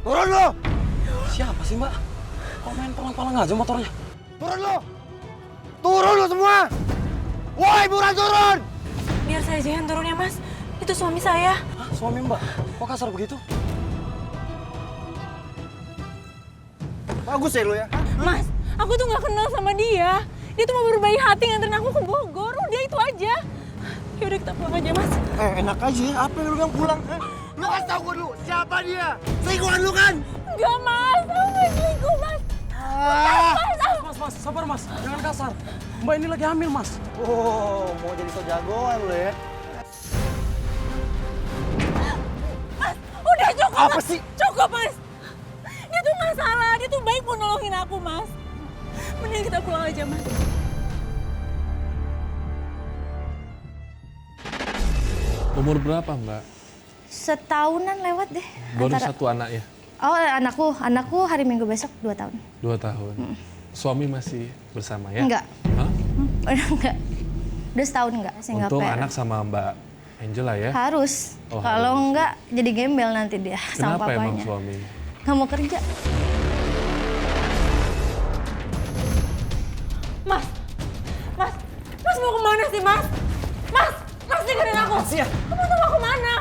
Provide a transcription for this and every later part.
Turun lo! Siapa sih mbak? Kok main palang-palang aja motornya? Turun lo! Turun lo semua! Woi, buruan turun! Biar saya aja yang turun ya, Mas. Itu suami saya. Hah, suami mbak? Kok kasar begitu? Bagus ya lo ya? Mas, aku tuh nggak kenal sama dia. Dia tuh mau berbaik hati nganterin aku ke Bogor. Udah itu aja. Yaudah kita pulang aja, Mas. Enak aja ya. Apa yang lu bilang pulang? Lu kasih tau gue dulu, siapa dia? Selingkuhan lu kan? Enggak, Mas. Aku nggak selingkuh, Mas. Mas, sabar mas. Jangan kasar. Mbak ini lagi hamil mas. Oh, mau jadi so jagoan lo ya? Mas, udah cukup, Apa Mas. sih? Cukup, Mas. Dia tuh nggak salah. Dia tuh baik mau nolongin aku, Mas. Mending kita pulang aja, Mas. Umur berapa mbak? Setahunan lewat deh. Baru satu anak ya? Oh, anakku hari Minggu besok 2 tahun. 2 tahun. Suami masih bersama ya? Enggak. Hah? Udah enggak. Udah setahun enggak, single Untung parent. anak sama Mbak Angela ya? Harus. Oh, Kalau harus. enggak jadi gembel nanti dia sama Kenapa emang papanya. suami? Nggak mau kerja. Mas, Mas mau kemana sih, Mas? Mas dengerin aku. Kamu tuh mau kemana?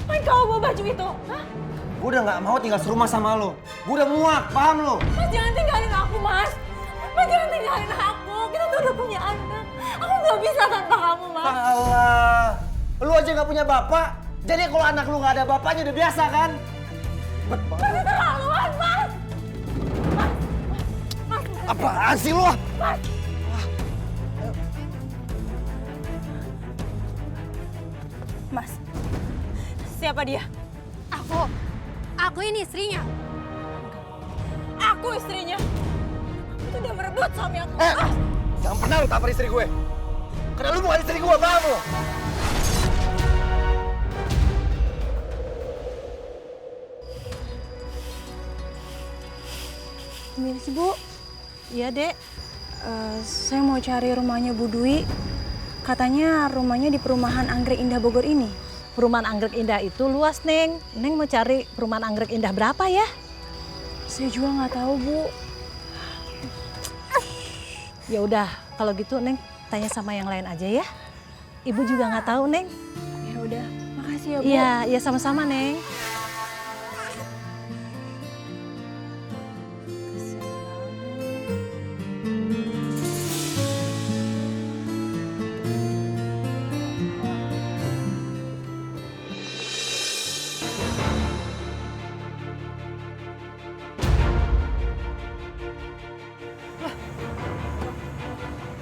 Main kau bawa baju itu, hah? Gue udah gak mau tinggal serumah sama lo. Gue udah muak, paham lo? Mas jangan tinggalin aku, Mas. Mas jangan tinggalin aku. Kita tuh udah punya anak. Aku nggak bisa tanpa kamu, Mas. Alah, lu aja gak punya bapak. Jadi kalau anak lu gak ada bapaknya udah biasa kan? Ribet banget. Mas keterlaluan, Mas. Mas. Apaan sih lu? Mas. Mas, siapa dia? Aku ini istrinya. Aku istrinya. Itu udah merebut suami aku. Jangan pernah lu tampar istri gue. Karena lu bukan istri gue, paham lo? Permisi, Bu. Iya, Dek. Saya mau cari rumahnya Bu Dwi. Katanya rumahnya di perumahan Anggrek Indah Bogor ini. Perumahan Anggrek Indah itu luas, Neng. Neng mau cari perumahan Anggrek Indah berapa ya? Saya juga nggak tahu, Bu. Ya udah, kalau gitu Neng tanya sama yang lain aja ya. Ibu juga nggak tahu, Neng. Ya udah, makasih ya, Bu. Iya, iya sama-sama, Neng.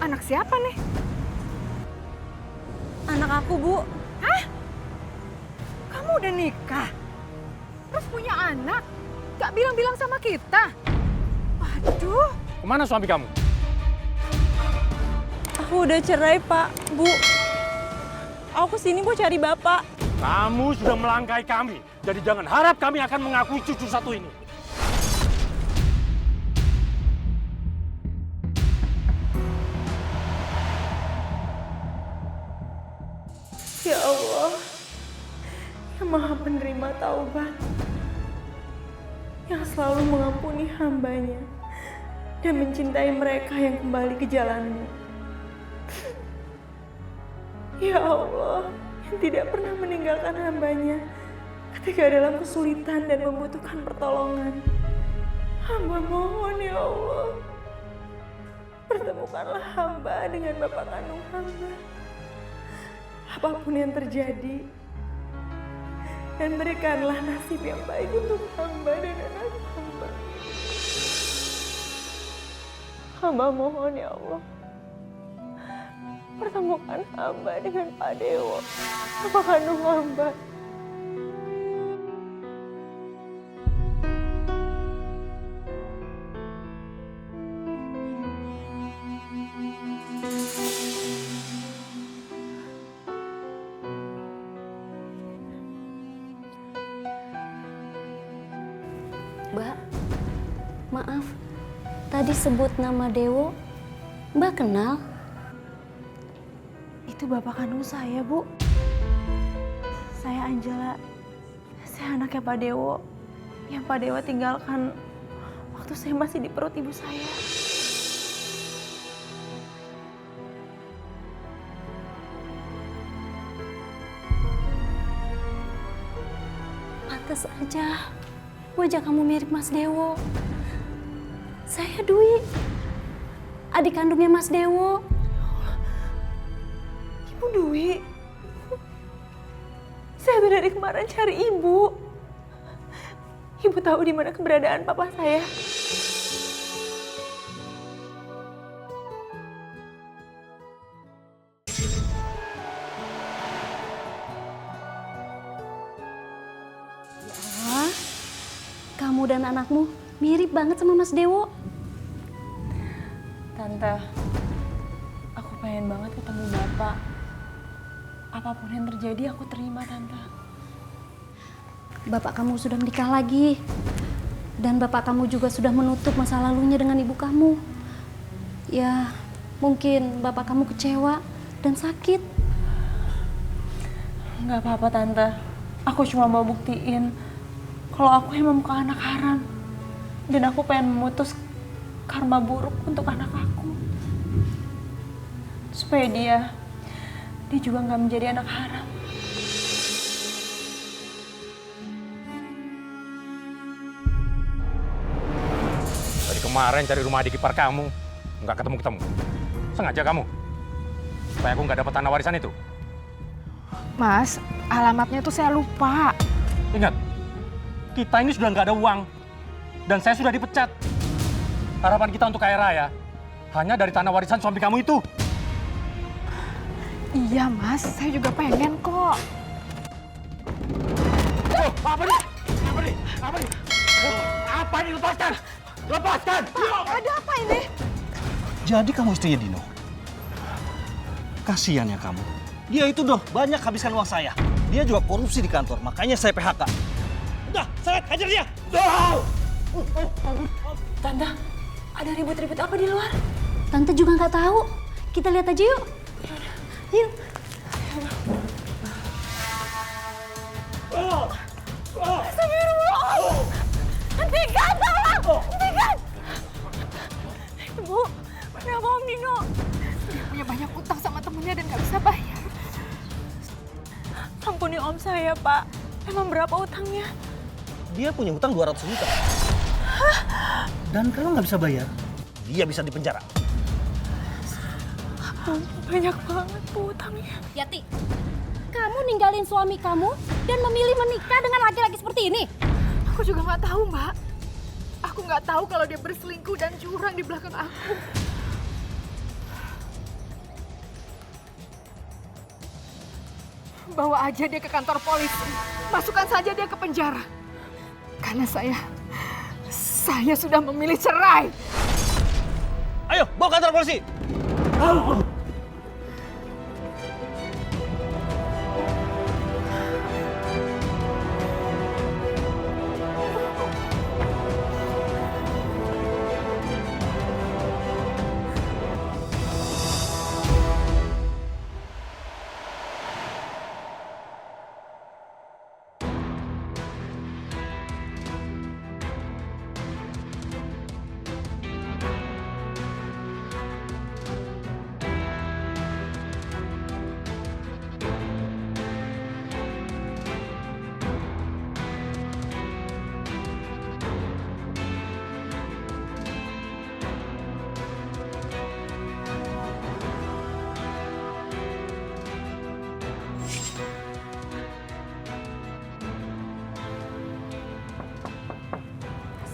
Anak siapa nih? Anak aku, Bu. Hah? Kamu udah nikah? Terus punya anak? Gak bilang-bilang sama kita? Waduh. Kemana suami kamu? Aku udah cerai, Pak. Bu. Aku kesini mau cari Bapak. Kamu sudah melangkahi kami. Jadi jangan harap kami akan mengakui cucu satu ini. Ya Allah, yang maha penerima taubat, yang selalu mengampuni hambanya dan mencintai mereka yang kembali ke jalanmu. Ya Allah, yang tidak pernah meninggalkan hambanya ketika dalam kesulitan dan membutuhkan pertolongan. Hamba mohon ya Allah, pertemukanlah hamba dengan bapak kandung hamba. Apapun yang terjadi, dan berikanlah nasib yang baik untuk hamba dan anak hamba. Hamba mohon ya Allah, pertemukan hamba dengan Pak Dewo, bapak kandung hamba. Mbak, maaf, tadi sebut nama Dewo, Mbak kenal? Itu bapak kandung saya, Bu. Saya Angela, saya anaknya Pak Dewo. yang Pak Dewa tinggalkan waktu saya masih di perut ibu saya. Pantes aja wajah kamu mirip Mas Dewo. Saya Dwi, adik kandungnya Mas Dewo. Ibu Dwi, saya tuh dari kemarin cari ibu. Ibu tahu di mana keberadaan papa saya? Ya, kamu dan anakmu mirip banget sama Mas Dewo. Tante, aku pengen banget ketemu bapak. Apapun yang terjadi aku terima, Tante. Bapak kamu sudah menikah lagi. Dan bapak kamu juga sudah menutup masa lalunya dengan ibu kamu. Ya, mungkin bapak kamu kecewa dan sakit. Nggak apa-apa, Tante. Aku cuma mau buktiin kalau aku emang bukan anak haram. Dan aku pengen memutus karma buruk untuk anak aku. Supaya dia juga nggak menjadi anak haram. Dari kemarin cari rumah adik ipar kamu, nggak ketemu-ketemu. Sengaja kamu? Supaya aku nggak dapat tanah warisan itu? Mas, alamatnya tuh saya lupa. Ingat, kita ini sudah nggak ada uang. Dan saya sudah dipecat. Harapan kita untuk kaya raya hanya dari tanah warisan suami kamu itu. Iya mas, saya juga pengen kok. Oh, apa nih? Apa nih? Apa nih? Oh, apa ini? Lepaskan! Lepaskan! Ada apa ini? Jadi kamu istrinya Dino? Kasihan ya kamu. Dia itu udah banyak habiskan uang saya. Dia juga korupsi di kantor, makanya saya PHK. Udah, seret, hajar dia! Tante, ada ribut-ribut apa di luar? Tante juga nggak tahu. Kita lihat aja yuk. Yuk. Astagfirullah! Hentikan, tolong! Hentikan! Ibu, kenapa Om Nino? Dia punya banyak utang sama temennya dan nggak bisa bayar. Ampuni Om saya, Pak. Emang berapa utangnya? Dia punya hutang 200 juta. Dan kalau nggak bisa bayar, dia bisa dipenjara. Banyak banget Bu utangnya. Yati, kamu ninggalin suami kamu dan memilih menikah dengan laki-laki seperti ini? Aku juga nggak tahu Mbak. Aku nggak tahu kalau dia berselingkuh dan curang di belakang aku. Bawa aja dia ke kantor polisi. Masukkan saja dia ke penjara. Karena saya sudah memilih cerai. Ayo, bawa kantor polisi!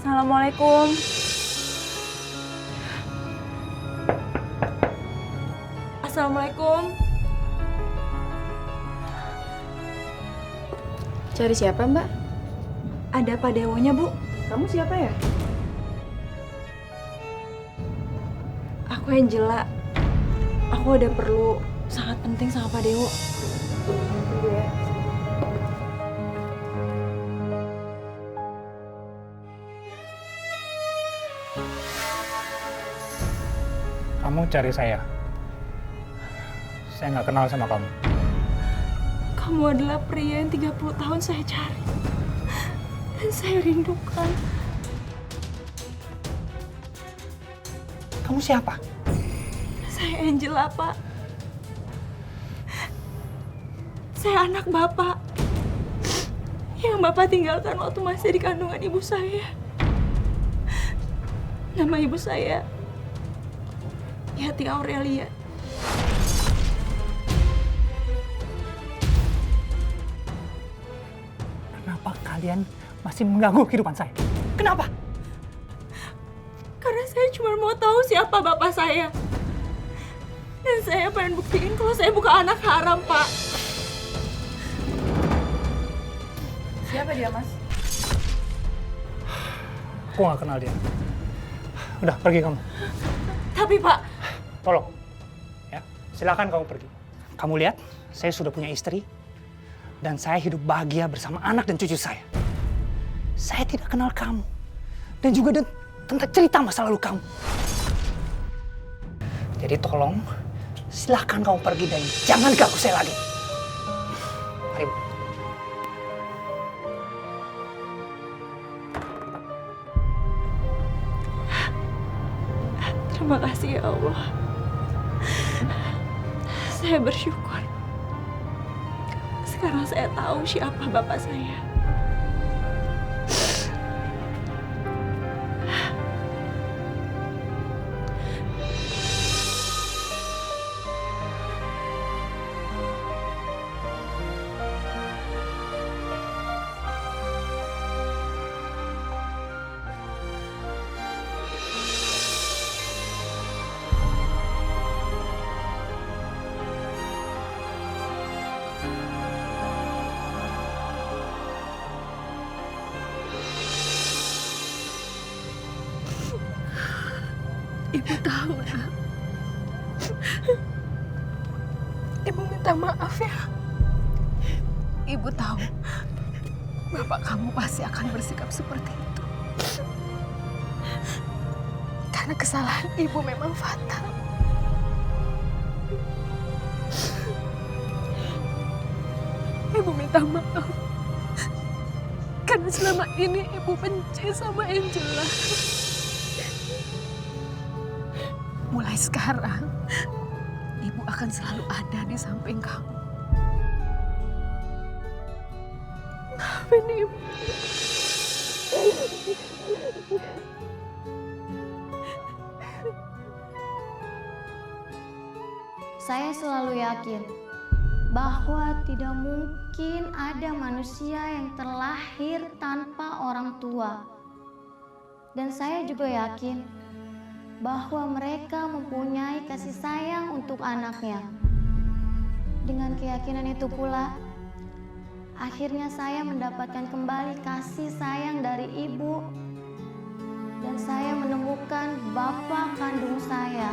Assalamualaikum. Assalamualaikum. Cari siapa, Mbak? Ada Pak Dewonya, Bu. Kamu siapa ya? Aku Angela. Aku ada perlu sangat penting sama Pak Dewo. Tunggu ya. Kamu cari saya. Saya nggak kenal sama kamu. Kamu adalah pria yang 30 tahun saya cari. dan saya rindukan. Kamu siapa? Saya Angela, Pak. Saya anak Bapak. Yang Bapak tinggalkan waktu masih di kandungan ibu saya. Nama ibu saya Yati Aurelia. Kenapa kalian masih mengganggu kehidupan saya? Kenapa? Karena saya cuma mau tahu siapa bapak saya. Dan saya pengen buktiin kalau saya bukan anak haram, Pak. Siapa dia, Mas? Aku nggak kenal dia. Udah, pergi kamu. Tapi, Pak, Tolong. Ya, silakan kamu pergi. Kamu lihat, saya sudah punya istri. Dan saya hidup bahagia bersama anak dan cucu saya. Saya tidak kenal kamu. Dan juga tentang cerita masa lalu kamu. Jadi tolong, silakan kamu pergi dan jangan ganggu saya lagi. Mari, Bu. terima kasih ya Allah. Saya bersyukur. Sekarang saya tahu siapa bapak saya. Ibu tahu, Nak. Ibu minta maaf ya. Ibu tahu bapak kamu pasti akan bersikap seperti itu. Karena kesalahan ibu memang fatal. Ibu minta maaf. Karena selama ini ibu benci sama Angela. Mulai sekarang, ibu akan selalu ada di samping kamu. Maafin ibu. Saya selalu yakin bahwa tidak mungkin ada manusia yang terlahir tanpa orang tua. Dan saya juga yakin bahwa mereka mempunyai kasih sayang untuk anaknya. Dengan keyakinan itu pula, akhirnya saya mendapatkan kembali kasih sayang dari ibu. Dan saya menemukan bapak kandung saya.